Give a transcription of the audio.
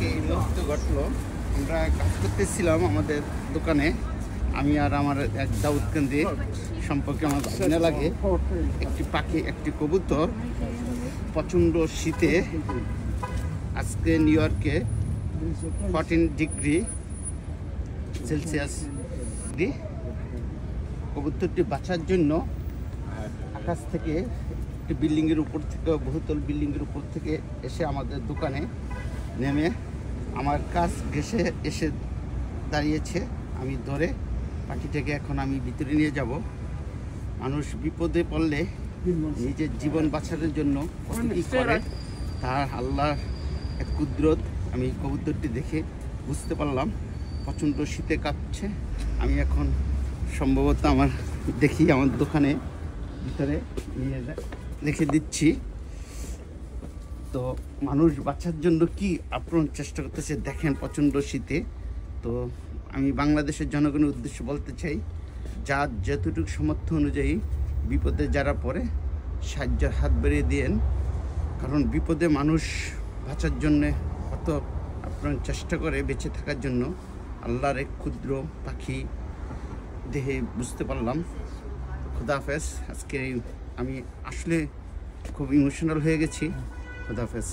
এই মুহূর্তে ঘটলো, আমরা কাজ করতেছিলাম আমাদের দোকানে। আমি আর আমার এক দাউদকান্দি সম্পর্কে আমার ভাবনা লাগে, একটি পাখি, একটি কবুতর প্রচণ্ড শীতে, আজকে নিউ ইয়র্কে 14 ডিগ্রি সেলসিয়াস। কবুতরটি বাঁচার জন্য আকাশ থেকে একটি বিল্ডিংয়ের উপর থেকে, বহুতল বিল্ডিংয়ের উপর থেকে এসে আমাদের দোকানে নেমে আমার কাজ ঘেঁষে এসে দাঁড়িয়েছে। আমি ধরে পাখিটাকে এখন আমি ভিতরে নিয়ে যাব। মানুষ বিপদে পড়লে নিজের জীবন বাঁচানোর জন্য কত কী করে, তার আল্লাহর এক কুদরত আমি কবুতরটি দেখে বুঝতে পারলাম। প্রচণ্ড শীতে কাঁপছে। আমি এখন সম্ভবত আমার দেখি আমার দোকানে ভিতরে নিয়ে রেখে দিচ্ছি। তো মানুষ বাঁচার জন্য কি আপ্রাণ চেষ্টা করতেছে দেখেন প্রচণ্ড শীতে। তো আমি বাংলাদেশের জনগণের উদ্দেশ্যে বলতে চাই, যার যতটুকু সামর্থ্য অনুযায়ী বিপদে যারা পড়ে সাহায্যের হাত বেরিয়ে দিয়েন, কারণ বিপদে মানুষ বাঁচার জন্যে কত আপ্রাণ চেষ্টা করে বেঁচে থাকার জন্য। আল্লাহর এক ক্ষুদ্র পাখি দেখে বুঝতে পারলাম। খুদা হাফেজ। আজকে আমি আসলে খুব ইমোশনাল হয়ে গেছি। খুদা হাফেজ।